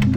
So,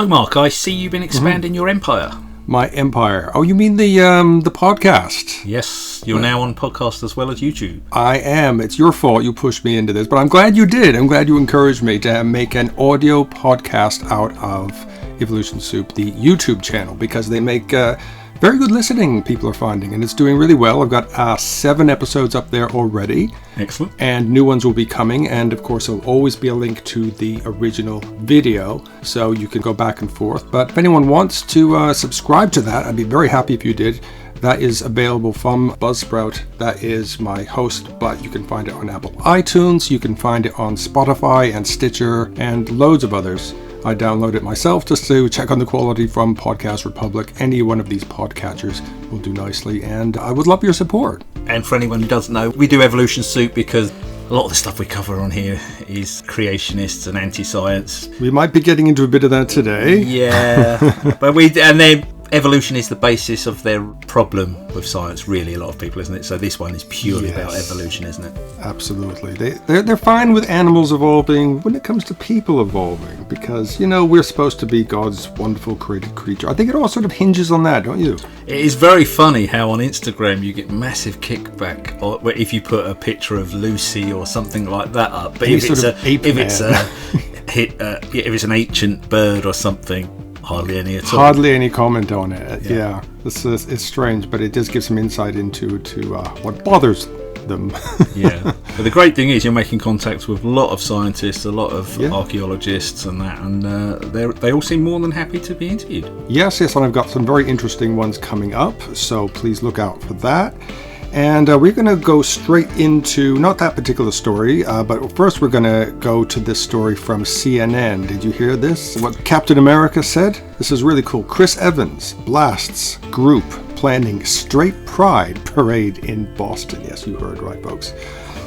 Mark, I see you've been expanding your empire. My empire. Oh, you mean the podcast? Yes, you're now on podcast as well as YouTube. I am. It's your fault you pushed me into this, but I'm glad you did. I'm glad you encouraged me to make an audio podcast out of Evolution Soup, the YouTube channel, because they make very good listening, people are finding, and it's doing really well. I've got 7 episodes up there already. Excellent. And new ones will be coming, and of course there'll always be a link to the original video, so you can go back and forth. But if anyone wants to subscribe to that, I'd be very happy if you did. That is available from Buzzsprout. That is my host, but you can find it on Apple iTunes, you can find it on Spotify and Stitcher, and loads of others. I download it myself just to check on the quality from Podcast Republic. Any one of these podcatchers will do nicely, and I would love your support. And for anyone who doesn't know, we do Evolution Soup because a lot of the stuff we cover on here is creationists and anti-science. We might be getting into a bit of that today. Yeah, but evolution is the basis of their problem with science, really, a lot of people, isn't it? So this one is purely about evolution, isn't it? Absolutely. They're fine with animals evolving when it comes to people evolving, because, we're supposed to be God's wonderful created creature. I think it all sort of hinges on that, don't you? It is very funny how on Instagram you get massive kickback if you put a picture of Lucy or something like that up. But if it's an ancient bird or something, hardly any at all. Hardly any comment on it. Yeah. It's strange, but it does give some insight into what bothers them. Yeah. But the great thing is you're making contacts with a lot of scientists, a lot of archaeologists and that, and they all seem more than happy to be interviewed. Yes, and I've got some very interesting ones coming up, so please look out for that. And we're going to go straight into, not that particular story, but first we're going to go to this story from CNN. Did you hear this? What Captain America said? This is really cool. Chris Evans blasts group planning straight pride parade in Boston. Yes, you heard right, folks.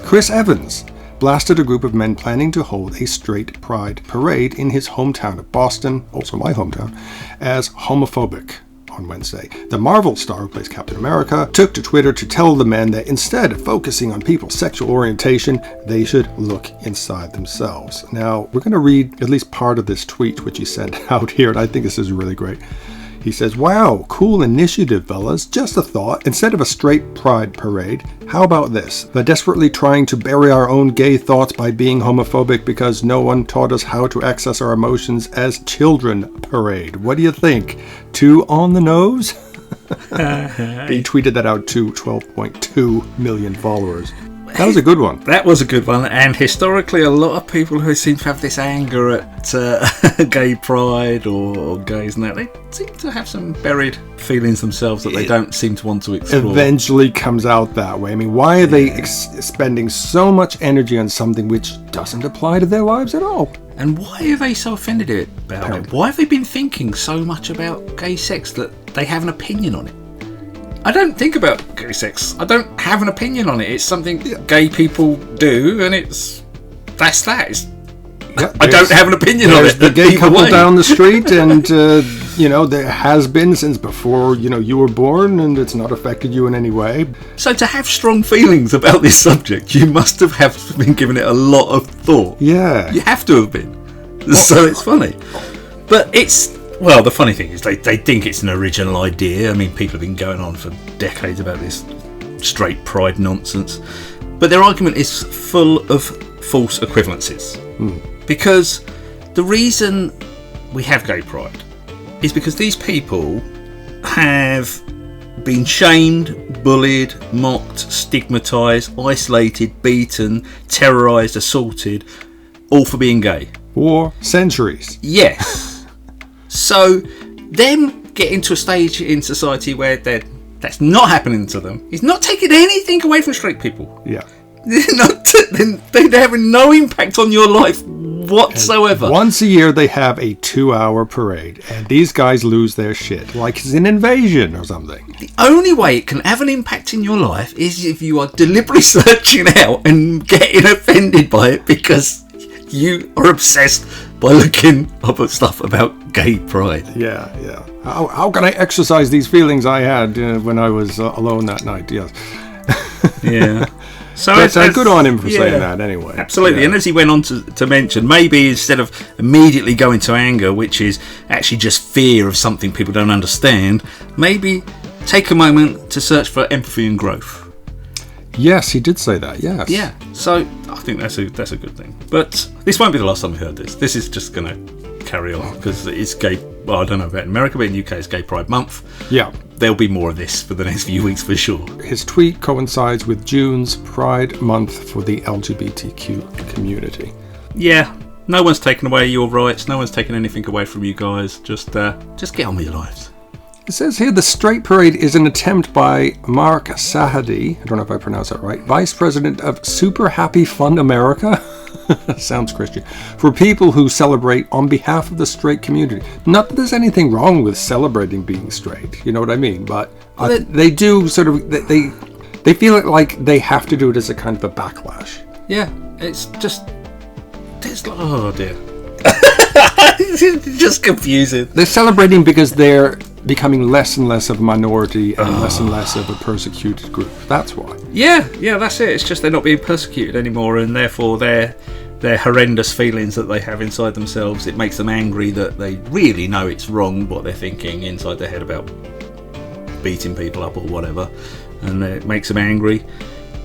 Chris Evans blasted a group of men planning to hold a straight pride parade in his hometown of Boston, also my hometown, as homophobic. On Wednesday, the Marvel star who plays Captain America took to Twitter to tell the men that instead of focusing on people's sexual orientation, they should look inside themselves. Now, we're going to read at least part of this tweet which he sent out here, and I think this is really great. He says, "Wow, cool initiative, fellas. Just a thought. Instead of a straight pride parade, how about this? The desperately trying to bury our own gay thoughts by being homophobic because no one taught us how to access our emotions as children parade. What do you think? Too on the nose?" He tweeted that out to 12.2 million followers. That was a good one. That was a good one. And historically, a lot of people who seem to have this anger at gay pride or gays and that, they seem to have some buried feelings themselves that they don't seem to want to explore. Eventually comes out that way. I mean, why are they spending so much energy on something which doesn't apply to their lives at all? And why are they so offended about it? Why have they been thinking so much about gay sex that they have an opinion on it? I don't think about gay sex. I don't have an opinion on it. It's something gay people do, and that's that. I don't have an opinion on it. The gay couple down the street, and there has been since before you were born, and it's not affected you in any way. So to have strong feelings about this subject, you must have been giving it a lot of thought. Yeah, you have to have been. So it's funny, but it's. Well, the funny thing is they think it's an original idea. I mean, people have been going on for decades about this straight pride nonsense. But their argument is full of false equivalences. Because the reason we have gay pride is because these people have been shamed, bullied, mocked, stigmatised, isolated, beaten, terrorised, assaulted, all for being gay. For centuries. Yes. So, them getting to a stage in society where that's not happening to them is not taking anything away from straight people. Yeah. They're having no impact on your life whatsoever. And once a year they have a 2-hour parade, and these guys lose their shit like it's an invasion or something. The only way it can have an impact in your life is if you are deliberately searching out and getting offended by it because you are obsessed by looking up at stuff about gay pride. Yeah. How can I exercise these feelings I had when I was alone that night? Yes. Yeah. So but good on him for saying that anyway. Absolutely. Yeah. And as he went on to mention, maybe instead of immediately going to anger, which is actually just fear of something people don't understand, maybe take a moment to search for empathy and growth. Yes, he did say that, yes. Yeah. So I think that's a good thing. But this won't be the last time we heard this. This is just going to carry on because it's gay. Well, I don't know about in America, but in the UK it's Gay Pride Month. Yeah. There'll be more of this for the next few weeks for sure. His tweet coincides with June's Pride Month for the LGBTQ community. Yeah. No one's taken away your rights. No one's taken anything away from you guys. Just get on with your lives. It says here the Straight Parade is an attempt by Mark Sahadi, I don't know if I pronounced that right, Vice President of Super Happy Fun America, sounds Christian, for people who celebrate on behalf of the straight community. Not that there's anything wrong with celebrating being straight, you know what I mean? But they do sort of, they feel it like they have to do it as a kind of a backlash. Yeah, it's just, oh dear. It's just confusing. They're celebrating because they're becoming less and less of a minority and less of a persecuted group. That's why. Yeah, that's it. It's just they're not being persecuted anymore, and therefore their horrendous feelings that they have inside themselves, it makes them angry that they really know it's wrong what they're thinking inside their head about beating people up or whatever, and it makes them angry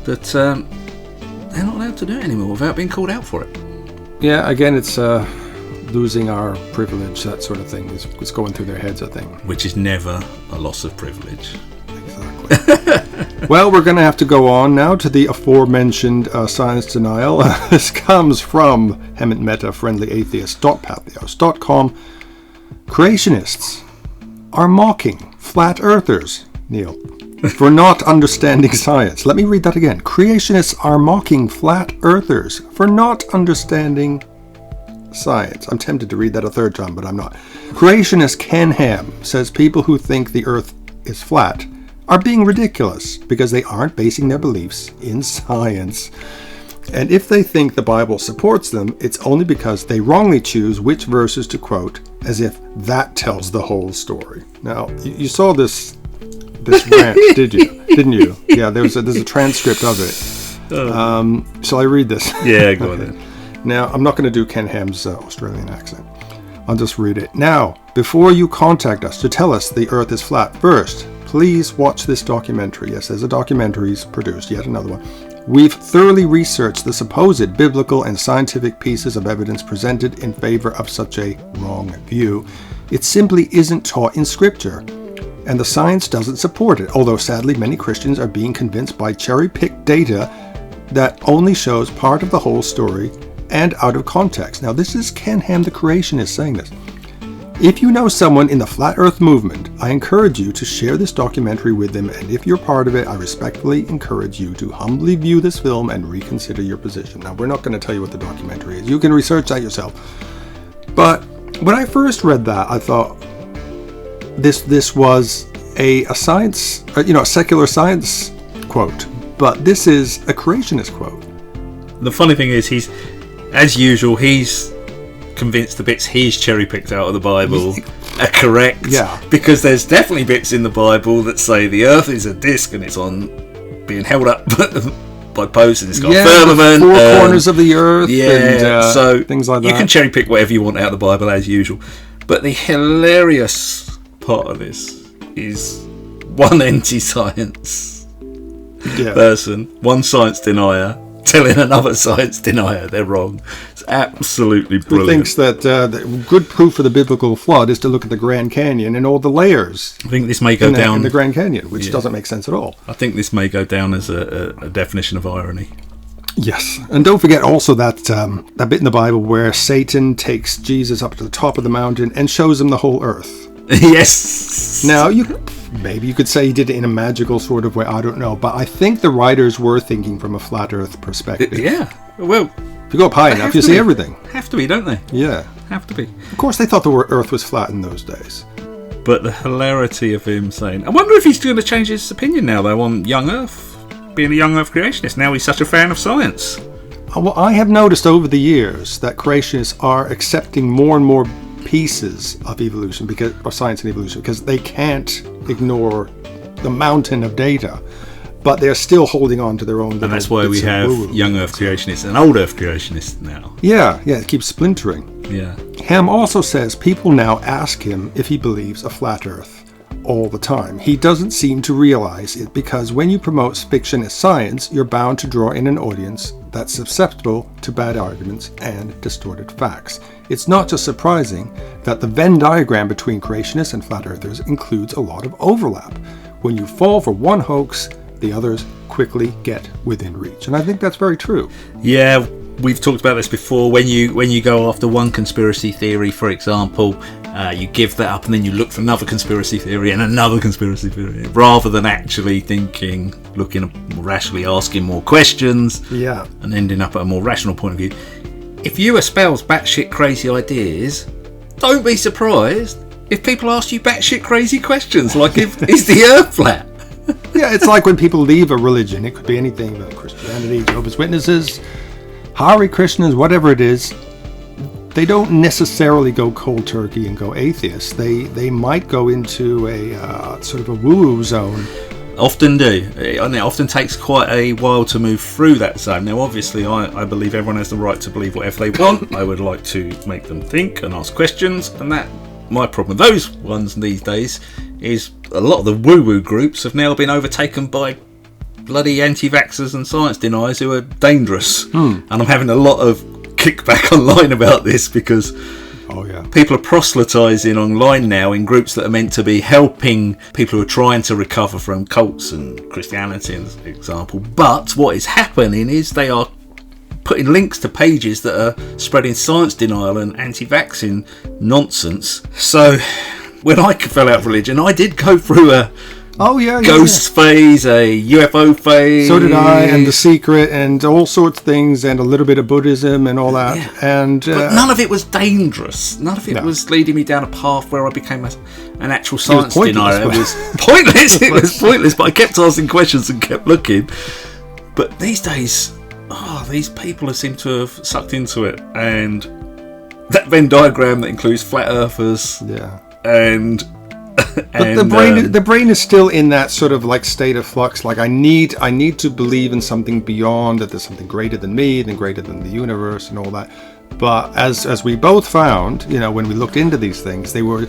that they're not allowed to do it anymore without being called out for it. Yeah, again, it's losing our privilege, that sort of thing is going through their heads, I think. Which is never a loss of privilege. Exactly. Well, we're going to have to go on now to the aforementioned science denial. This comes from Hemant Mehta, friendly atheist, .pathos.com. Creationists are mocking flat earthers, Neil, for not understanding science. Let me read that again. Creationists are mocking flat earthers for not understanding science. I'm tempted to read that a third time, but I'm not. Creationist Ken Ham says people who think the earth is flat are being ridiculous because they aren't basing their beliefs in science. And if they think the Bible supports them, it's only because they wrongly choose which verses to quote, as if that tells the whole story. Now, you saw this rant, didn't you? Yeah, there's a transcript of it. Shall I read this? Yeah, go ahead. Now, I'm not going to do Ken Ham's Australian accent. I'll just read it. Now, before you contact us to tell us the earth is flat, first, please watch this documentary. Yes, there's a documentary he's produced, yet another one. We've thoroughly researched the supposed biblical and scientific pieces of evidence presented in favor of such a wrong view. It simply isn't taught in Scripture, and the science doesn't support it, although sadly many Christians are being convinced by cherry-picked data that only shows part of the whole story and out of context. Now, this is Ken Ham, the creationist, saying this. If you know someone in the Flat Earth movement, I encourage you to share this documentary with them, and if you're part of it, I respectfully encourage you to humbly view this film and reconsider your position. Now, we're not going to tell you what the documentary is. You can research that yourself. But when I first read that, I thought this was a science, a secular science quote, but this is a creationist quote. The funny thing is, as usual, he's convinced the bits he's cherry-picked out of the Bible are correct. Yeah. Because there's definitely bits in the Bible that say the earth is a disc and it's being held up by posts and it's got a firmament. The four corners of the earth. Yeah, and, so things like that. You can cherry-pick whatever you want out of the Bible as usual. But the hilarious part of this is one anti-science person, one science denier, telling another science denier they're wrong. It's absolutely brilliant. Who thinks that the good proof of the biblical flood is to look at the Grand Canyon and all the layers. I think this may go down in the Grand Canyon, which doesn't make sense at all. I think this may go down as a definition of irony. Yes, and don't forget also that bit in the Bible where Satan takes Jesus up to the top of the mountain and shows him the whole earth. Yes. Now, maybe you could say he did it in a magical sort of way, I don't know, but I think the writers were thinking from a flat earth perspective. Yeah, well, if you go up high enough, you see everything. Have to be, don't they? Yeah. Have to be. Of course, they thought the earth was flat in those days. But the hilarity of him saying, I wonder if he's going to change his opinion now, though, on young earth, being a young earth creationist. Now he's such a fan of science. Well, I have noticed over the years that creationists are accepting more and more pieces of evolution, of science and evolution, because they can't ignore the mountain of data. but they're still holding on to their own. And that's why we have young Earth creationists and old Earth creationists now. Yeah, it keeps splintering. Yeah. Ham also says people now ask him if he believes a flat Earth all the time. He doesn't seem to realize it because when you promote fiction as science, you're bound to draw in an audience that's susceptible to bad arguments and distorted facts. It's not just surprising that the Venn diagram between creationists and flat earthers includes a lot of overlap. When you fall for one hoax, the others quickly get within reach. And I think that's very true. Yeah, we've talked about this before. When you go after one conspiracy theory, for example, you give that up and then you look for another conspiracy theory and another conspiracy theory, rather than actually thinking, looking rationally, asking more questions, and ending up at a more rational point of view. If you espouse batshit crazy ideas, don't be surprised if people ask you batshit crazy questions, like is the Earth flat? Yeah, it's like when people leave a religion. It could be anything about Christianity, Jehovah's Witnesses, Hare Krishnas, whatever it is. They don't necessarily go cold turkey and go atheist. They might go into a sort of a woo-woo zone. Often do. And it often takes quite a while to move through that zone. Now, obviously, I believe everyone has the right to believe whatever they want. I would like to make them think and ask questions. And that, my problem with those ones these days is a lot of the woo-woo groups have now been overtaken by bloody anti-vaxxers and science deniers who are dangerous. And I'm having a lot of kickback online about this because people are proselytizing online now in groups that are meant to be helping people who are trying to recover from cults and Christianity, as an example. But what is happening is they are putting links to pages that are spreading science denial and anti-vaccine nonsense. So when I fell out of religion, I did go through a ghost phase, a UFO phase. So did I, and The Secret, and all sorts of things, and a little bit of Buddhism and all that. Yeah. But none of it was dangerous. None of it was leading me down a path where I became an actual science denier. It was pointless. It was pointless, but I kept asking questions and kept looking. But these days, these people seem to have sucked into it, and that Venn diagram that includes flat earthers, and but the brain is still in that sort of like state of flux. Like I need to believe in something beyond, that there's something greater than me, than greater than the universe and all that. But as we both found, when we looked into these things, they were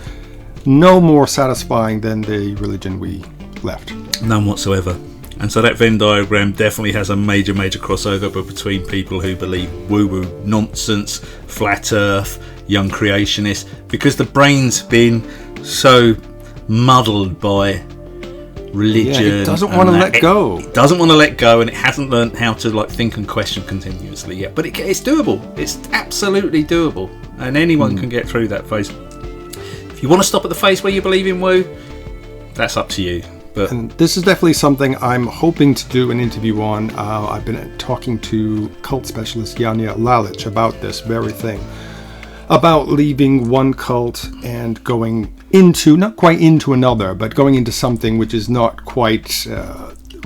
no more satisfying than the religion we left. None whatsoever. And so that Venn diagram definitely has a major crossover between people who believe woo-woo nonsense, flat earth, young creationists, because the brain's been so muddled by religion. It doesn't want to let go. It doesn't want to let go, and it hasn't learned how to think and question continuously yet. But it's doable. It's absolutely doable, and anyone can get through that phase. If you want to stop at the phase where you believe in woo, that's up to you. And this is definitely something I'm hoping to do an interview on. I've been talking to cult specialist Janja Lalich about this very thing, about leaving one cult and going into, not quite into another, but going into something which is not quite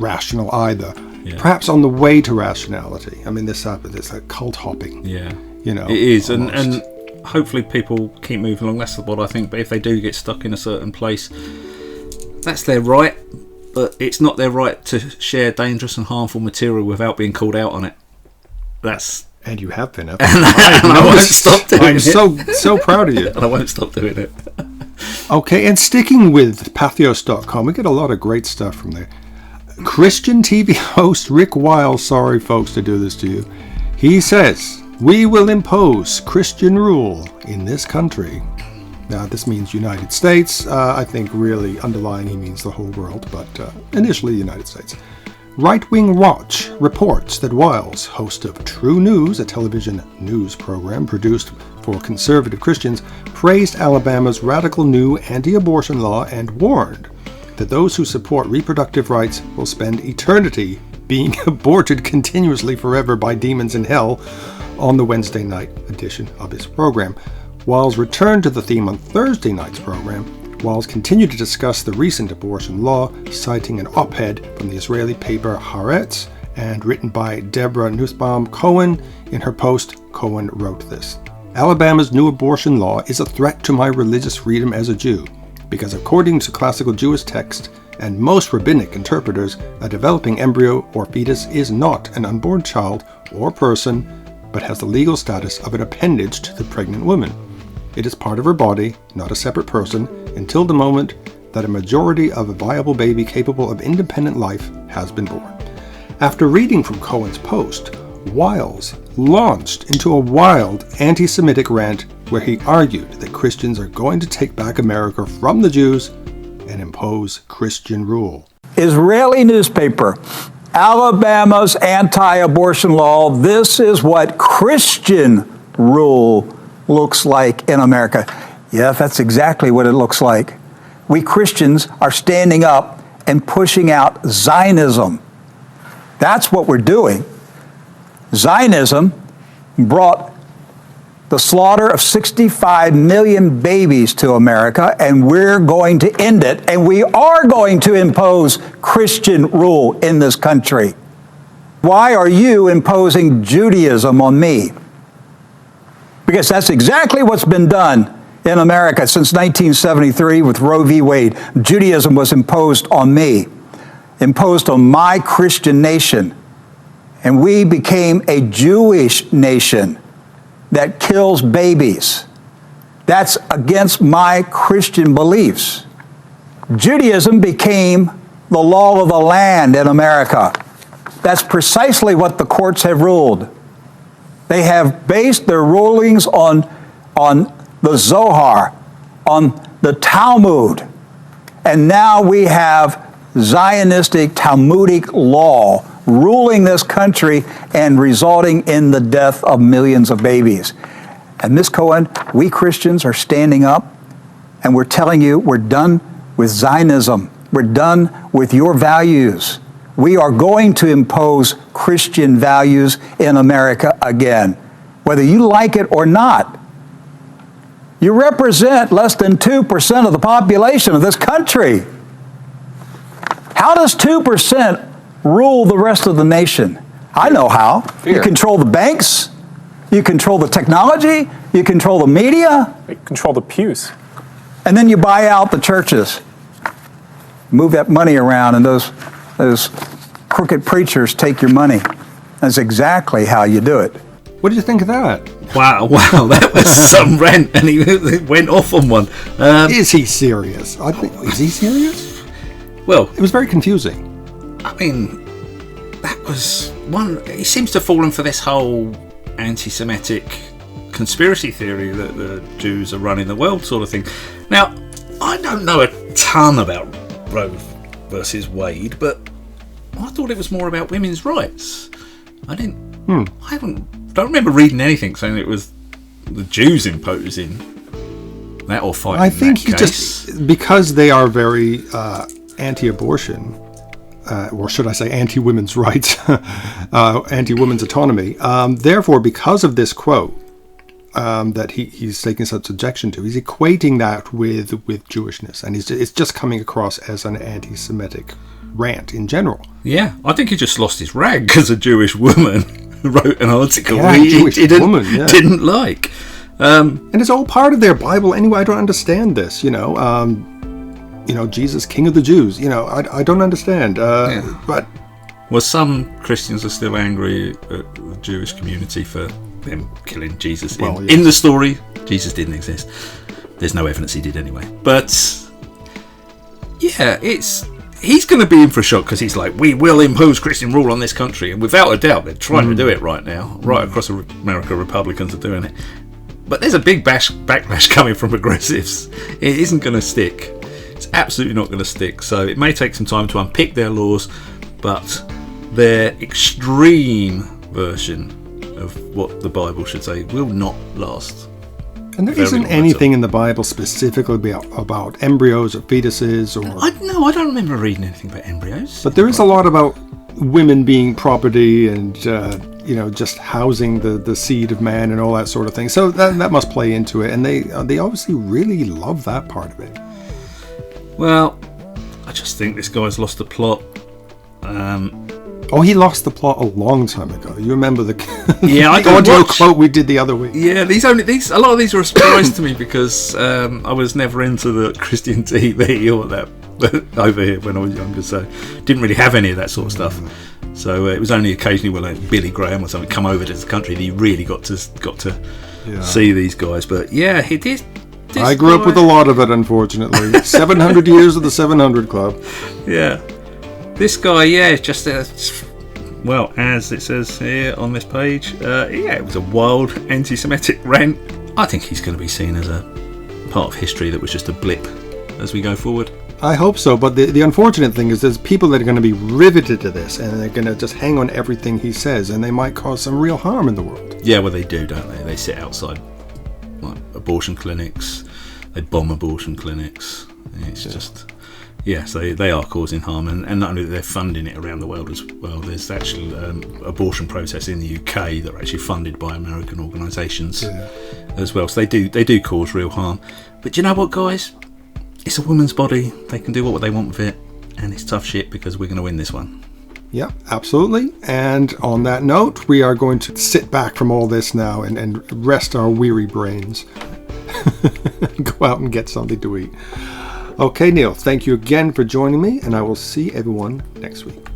rational either. Yeah. Perhaps on the way to rationality. I mean, this like cult hopping. Yeah, it is, and hopefully people keep moving along. That's what I think. But if they do get stuck in a certain place, that's their right, but it's not their right to share dangerous and harmful material without being called out on it. And you have been. I won't stop doing it. I'm so proud of you. And I won't stop doing it. Okay, and sticking with Pathos.com, we get a lot of great stuff from there. Christian TV host Rick Wiles, sorry folks to do this to you, he says, "We will impose Christian rule in this country." Now, this means United States. I think really underlying he means the whole world, but initially United States. Right Wing Watch reports that Wiles, host of True News, a television news program produced for conservative Christians, praised Alabama's radical new anti-abortion law and warned that those who support reproductive rights will spend eternity being aborted continuously forever by demons in hell on the Wednesday night edition of his program. Wiles returned to the theme on Thursday night's program. Wiles continued to discuss the recent abortion law, citing an op-ed from the Israeli paper Haaretz and written by Deborah Nussbaum-Cohen. In her post, Cohen wrote this: "Alabama's new abortion law is a threat to my religious freedom as a Jew, because according to classical Jewish text, and most rabbinic interpreters, a developing embryo or fetus is not an unborn child or person, but has the legal status of an appendage to the pregnant woman. It is part of her body, not a separate person, until the moment that a majority of a viable baby capable of independent life has been born. After reading from Cohen's post, Wiles launched into a wild anti-Semitic rant where he argued that Christians are going to take back America from the Jews and impose Christian rule. Israeli newspaper, Alabama's anti-abortion law. This is what Christian rule looks like in America. Yeah, that's exactly what it looks like. We Christians are standing up and pushing out Zionism. That's what we're doing. Zionism brought the slaughter of 65 million babies to America, and we're going to end it, and we are going to impose Christian rule in this country. Why are you imposing Judaism on me? Because that's exactly what's been done in America since 1973 with Roe v. Wade. Judaism was imposed on me, imposed on my Christian nation. And we became a Jewish nation that kills babies. That's against my Christian beliefs. Judaism became the law of the land in America. That's precisely what the courts have ruled. They have based their rulings on the Zohar, on the Talmud. And now we have Zionistic Talmudic law ruling this country and resulting in the death of millions of babies. And Ms. Cohen, we Christians are standing up and we're telling you we're done with Zionism. We're done with your values. We are going to impose Christian values in America again, whether you like it or not. You represent less than 2% of the population of this country. How does 2% rule the rest of the nation? I know how. Fear. You control the banks, you control the technology, you control the media. You control the pews. And then you buy out the churches. Move that money around and those crooked preachers take your money. That's exactly how you do it. What did you think of that? Wow, that was some rant, and he went off on one. Is he serious? Is he serious? Well, it was very confusing. I mean, that was one. He seems to have fallen for this whole anti-Semitic conspiracy theory that the Jews are running the world sort of thing. Now, I don't know a ton about Roe versus Wade, but I thought it was more about women's rights. I don't remember reading anything saying it was the Jews imposing that or fighting. I think he case. just, because they are very anti-abortion, or should I say anti-women's rights, anti-women's autonomy. Therefore, because of this quote that he's taking such objection to, he's equating that with Jewishness, and it's just coming across as an anti-Semitic rant in general. Yeah, I think he just lost his rag because a Jewish woman wrote an article he didn't like. And it's all part of their Bible anyway. I don't understand this, Jesus, King of the Jews. I don't understand. But well, some Christians are still angry at the Jewish community for them killing Jesus. In the story, Jesus didn't exist. There's no evidence he did anyway. But yeah, he's going to be in for a shock because he's like, we will impose Christian rule on this country, and without a doubt, they're trying to do it right now. Right across America, Republicans are doing it. But there's a big backlash coming from progressives. It isn't going to stick. It's absolutely not going to stick. So it may take some time to unpick their laws, but their extreme version of what the Bible should say will not last. And there isn't anything in the Bible specifically about embryos or fetuses or... I don't remember reading anything about embryos. But there is a lot about women being property and, just housing the seed of man and all that sort of thing. So that must play into it. And they obviously really love that part of it. Well, I just think this guy's lost the plot. He lost the plot a long time ago. You remember the the audio quote we did the other week? Yeah, a lot of these are a surprise to me because I was never into the Christian TV or that over here when I was younger, so didn't really have any of that sort of stuff. So it was only occasionally when like Billy Graham or something come over to the country that you really got to see these guys. But yeah, he did. I grew up with a lot of it, unfortunately. 700 years of the 700 Club. Yeah. This guy, just well, as it says here on this page, it was a wild anti-Semitic rant. I think he's going to be seen as a part of history that was just a blip as we go forward. I hope so, but the unfortunate thing is there's people that are going to be riveted to this, and they're going to just hang on everything he says, and they might cause some real harm in the world. Yeah, well, they do, don't they? They sit outside abortion clinics, they bomb abortion clinics. It's just... Yes, they are causing harm, and not only that, they're funding it around the world as well. There's actually abortion protests in the UK that are actually funded by American organisations as well. So they do cause real harm. But you know what, guys? It's a woman's body. They can do what they want with it, and it's tough shit because we're going to win this one. Yeah, absolutely. And on that note, we are going to sit back from all this now and rest our weary brains. Go out and get something to eat. Okay, Neil, thank you again for joining me, and I will see everyone next week.